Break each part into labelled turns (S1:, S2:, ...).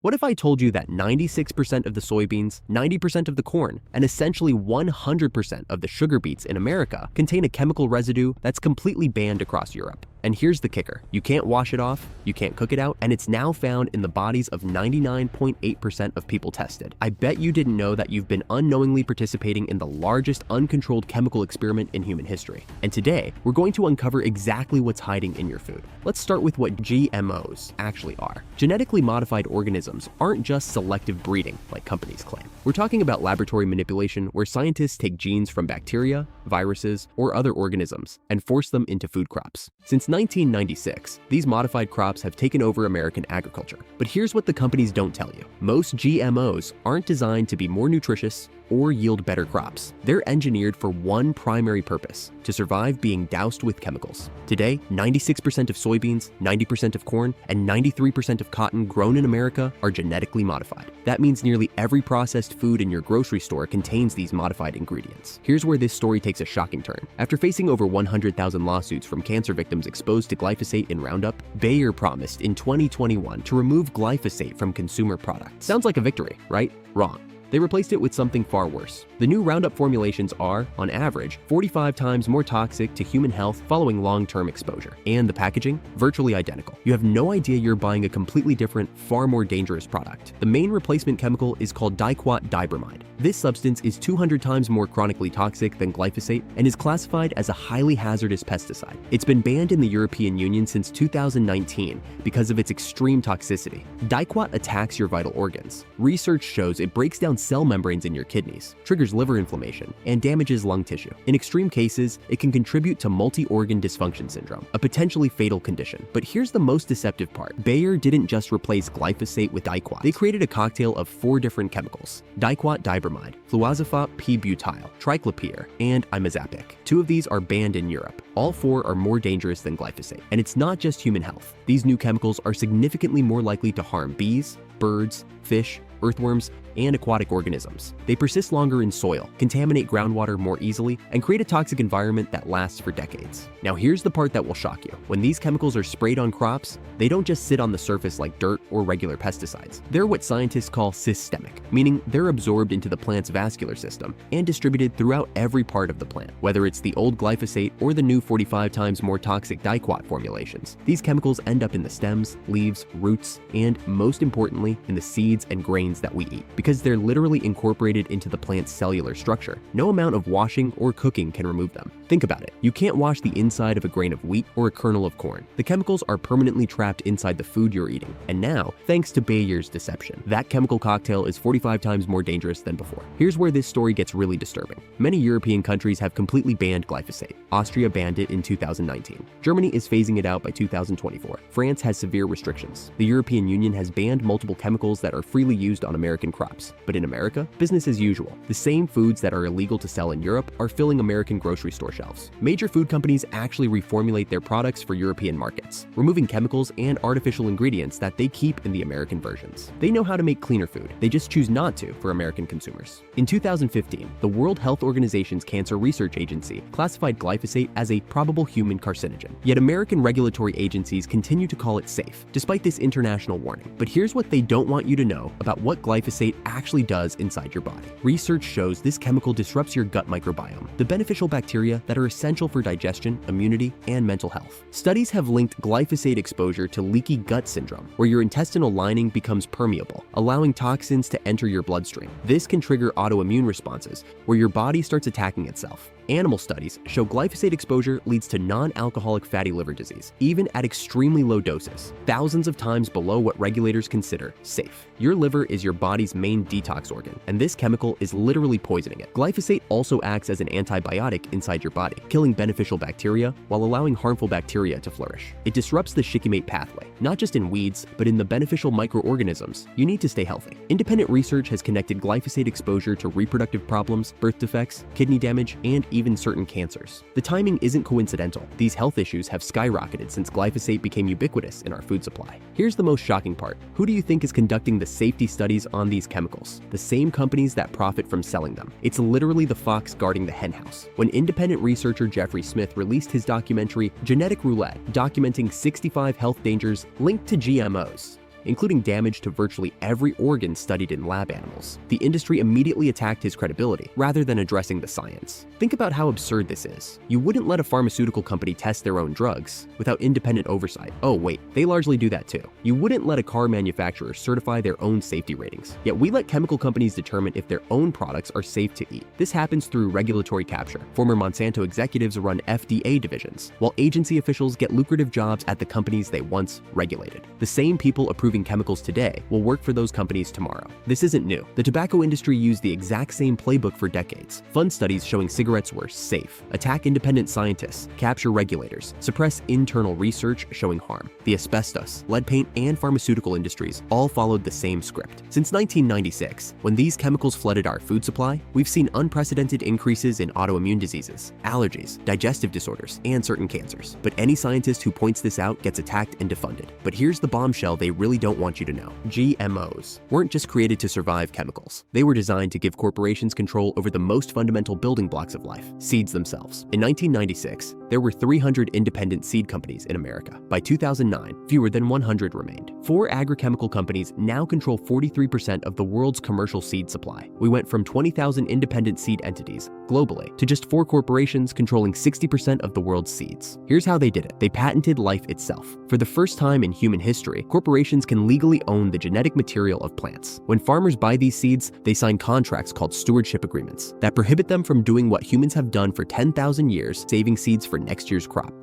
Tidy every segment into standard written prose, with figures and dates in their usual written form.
S1: What if I told you that 96% of the soybeans, 90% of the corn, and essentially 100% of the sugar beets in America contain a chemical residue that's completely banned across Europe? And here's the kicker. You can't wash it off, you can't cook it out, and it's now found in the bodies of 99.8% of people tested. I bet you didn't know that you've been unknowingly participating in the largest uncontrolled chemical experiment in human history. And today, we're going to uncover exactly what's hiding in your food. Let's start with what GMOs actually are. Genetically modified organisms aren't just selective breeding, like companies claim. We're talking about laboratory manipulation where scientists take genes from bacteria, viruses, or other organisms and force them into food crops. Since 1996, these modified crops have taken over American agriculture. But here's what the companies don't tell you. Most GMOs aren't designed to be more nutritious or yield better crops. They're engineered for one primary purpose: to survive being doused with chemicals. Today, 96% of soybeans, 90% of corn, and 93% of cotton grown in America are genetically modified. That means nearly every processed food in your grocery store contains these modified ingredients. Here's where this story takes a shocking turn. After facing over 100,000 lawsuits from cancer victims exposed to glyphosate in Roundup, Bayer promised in 2021 to remove glyphosate from consumer products. Sounds like a victory, right? Wrong. They replaced it with something far worse. The new Roundup formulations are, on average, 45 times more toxic to human health following long-term exposure. And the packaging? Virtually identical. You have no idea you're buying a completely different, far more dangerous product. The main replacement chemical is called diquat dibromide. This substance is 200 times more chronically toxic than glyphosate and is classified as a highly hazardous pesticide. It's been banned in the European Union since 2019 because of its extreme toxicity. Diquat attacks your vital organs. Research shows it breaks down cell membranes in your kidneys, triggers liver inflammation, and damages lung tissue. In extreme cases, it can contribute to multi-organ dysfunction syndrome, a potentially fatal condition. But here's the most deceptive part. Bayer didn't just replace glyphosate with diquat. They created a cocktail of 4 different chemicals: diquat dibromide, fluazepop p-butyl, triclopyr, and imazapyc. 2 of these are banned in Europe. All 4 are more dangerous than glyphosate. And it's not just human health. These new chemicals are significantly more likely to harm bees, birds, fish, earthworms, and aquatic organisms. They persist longer in soil, contaminate groundwater more easily, and create a toxic environment that lasts for decades. Now here's the part that will shock you. When these chemicals are sprayed on crops, they don't just sit on the surface like dirt or regular pesticides. They're what scientists call systemic, meaning they're absorbed into the plant's vascular system and distributed throughout every part of the plant. Whether it's the old glyphosate or the new 45 times more toxic diquat formulations, these chemicals end up in the stems, leaves, roots, and most importantly, in the seeds and grains that we eat. Because they're literally incorporated into the plant's cellular structure, no amount of washing or cooking can remove them. Think about it. You can't wash the inside of a grain of wheat or a kernel of corn. The chemicals are permanently trapped inside the food you're eating. And now, thanks to Bayer's deception, that chemical cocktail is 45 times more dangerous than before. Here's where this story gets really disturbing. Many European countries have completely banned glyphosate. Austria banned it in 2019. Germany is phasing it out by 2024. France has severe restrictions. The European Union has banned multiple chemicals that are freely used on American crops. But in America, business as usual. The same foods that are illegal to sell in Europe are filling American grocery store shelves. Major food companies actually reformulate their products for European markets, removing chemicals and artificial ingredients that they keep in the American versions. They know how to make cleaner food. They just choose not to for American consumers. In 2015, the World Health Organization's Cancer Research Agency classified glyphosate as a probable human carcinogen. Yet American regulatory agencies continue to call it safe, despite this international warning. But here's what they don't want you to know about what glyphosate actually does inside your body. Research shows this chemical disrupts your gut microbiome, the beneficial bacteria that are essential for digestion, immunity, and mental health. Studies have linked glyphosate exposure to leaky gut syndrome, where your intestinal lining becomes permeable, allowing toxins to enter your bloodstream. This can trigger autoimmune responses, where your body starts attacking itself. Animal studies show glyphosate exposure leads to non-alcoholic fatty liver disease, even at extremely low doses, thousands of times below what regulators consider safe. Your liver is your body's main detox organ, and this chemical is literally poisoning it. Glyphosate also acts as an antibiotic inside your body, killing beneficial bacteria while allowing harmful bacteria to flourish. It disrupts the shikimate pathway, not just in weeds, but in the beneficial microorganisms you need to stay healthy. Independent research has connected glyphosate exposure to reproductive problems, birth defects, kidney damage, and even certain cancers. The timing isn't coincidental. These health issues have skyrocketed since glyphosate became ubiquitous in our food supply. Here's the most shocking part. Who do you think is conducting the safety studies on these chemicals? The same companies that profit from selling them. It's literally the fox guarding the henhouse. When independent researcher Jeffrey Smith released his documentary Genetic Roulette, documenting 65 health dangers linked to GMOs, including damage to virtually every organ studied in lab animals. The industry immediately attacked his credibility rather than addressing the science. Think about how absurd this is. You wouldn't let a pharmaceutical company test their own drugs without independent oversight. Oh wait, they largely do that too. You wouldn't let a car manufacturer certify their own safety ratings. Yet we let chemical companies determine if their own products are safe to eat. This happens through regulatory capture. Former Monsanto executives run FDA divisions, while agency officials get lucrative jobs at the companies they once regulated. The same people approving chemicals today will work for those companies tomorrow. This isn't new. The tobacco industry used the exact same playbook for decades. Fund studies showing cigarettes were safe, attack independent scientists, capture regulators, suppress internal research showing harm. The asbestos, lead paint, and pharmaceutical industries all followed the same script. Since 1996, when these chemicals flooded our food supply, we've seen unprecedented increases in autoimmune diseases, allergies, digestive disorders, and certain cancers. But any scientist who points this out gets attacked and defunded. But here's the bombshell they really don't want you to know. GMOs weren't just created to survive chemicals. They were designed to give corporations control over the most fundamental building blocks of life, seeds themselves. In 1996, there were 300 independent seed companies in America. By 2009, fewer than 100 remained. 4 agrochemical companies now control 43% of the world's commercial seed supply. We went from 20,000 independent seed entities globally to just 4 corporations controlling 60% of the world's seeds. Here's how they did it. They patented life itself. For the first time in human history, corporations can legally own the genetic material of plants. When farmers buy these seeds, they sign contracts called stewardship agreements that prohibit them from doing what humans have done for 10,000 years, saving seeds for next year's crop.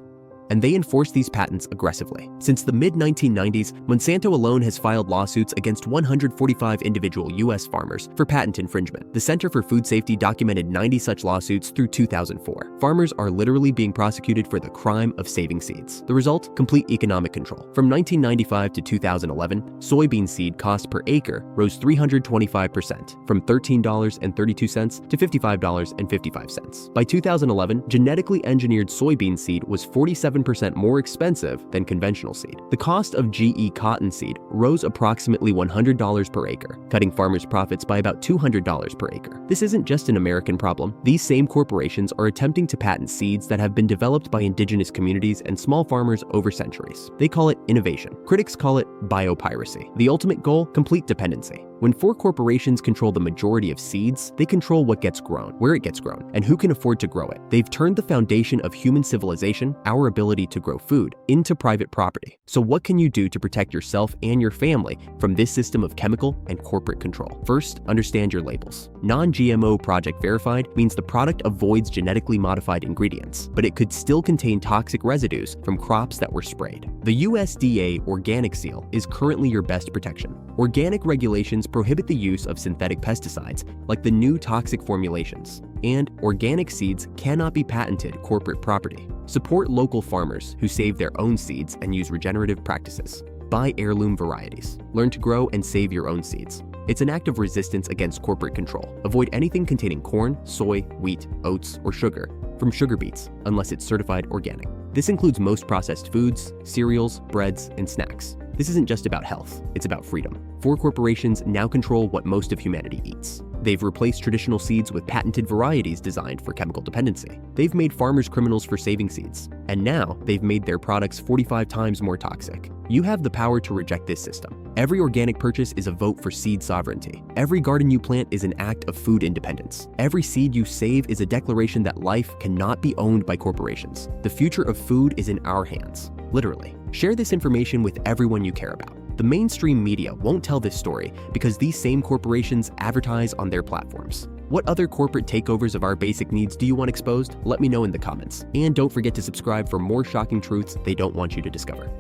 S1: And they enforce these patents aggressively. Since the mid-1990s, Monsanto alone has filed lawsuits against 145 individual U.S. farmers for patent infringement. The Center for Food Safety documented 90 such lawsuits through 2004. Farmers are literally being prosecuted for the crime of saving seeds. The result? Complete economic control. From 1995 to 2011, soybean seed cost per acre rose 325%, from $13.32 to $55.55. By 2011, genetically engineered soybean seed was 47% more expensive than conventional seed. The cost of GE cottonseed rose approximately $100 per acre, cutting farmers' profits by about $200 per acre. This isn't just an American problem. These same corporations are attempting to patent seeds that have been developed by indigenous communities and small farmers over centuries. They call it innovation. Critics call it biopiracy. The ultimate goal? Complete dependency. When 4 corporations control the majority of seeds, they control what gets grown, where it gets grown, and who can afford to grow it. They've turned the foundation of human civilization, our ability to grow food, into private property. So what can you do to protect yourself and your family from this system of chemical and corporate control? First, understand your labels. Non-GMO Project Verified means the product avoids genetically modified ingredients, but it could still contain toxic residues from crops that were sprayed. The USDA Organic Seal is currently your best protection. Organic regulations prohibit the use of synthetic pesticides like the new toxic formulations, and organic seeds cannot be patented corporate property. Support local farmers who save their own seeds and use regenerative practices. Buy heirloom varieties. Learn to grow and save your own seeds. It's an act of resistance against corporate control. Avoid anything containing corn, soy, wheat, oats, or sugar from sugar beets unless it's certified organic. This includes most processed foods, cereals, breads, and snacks. This isn't just about health, it's about freedom. 4 corporations now control what most of humanity eats. They've replaced traditional seeds with patented varieties designed for chemical dependency. They've made farmers criminals for saving seeds. And now they've made their products 45 times more toxic. You have the power to reject this system. Every organic purchase is a vote for seed sovereignty. Every garden you plant is an act of food independence. Every seed you save is a declaration that life cannot be owned by corporations. The future of food is in our hands, literally. Share this information with everyone you care about. The mainstream media won't tell this story because these same corporations advertise on their platforms. What other corporate takeovers of our basic needs do you want exposed? Let me know in the comments. And don't forget to subscribe for more shocking truths they don't want you to discover.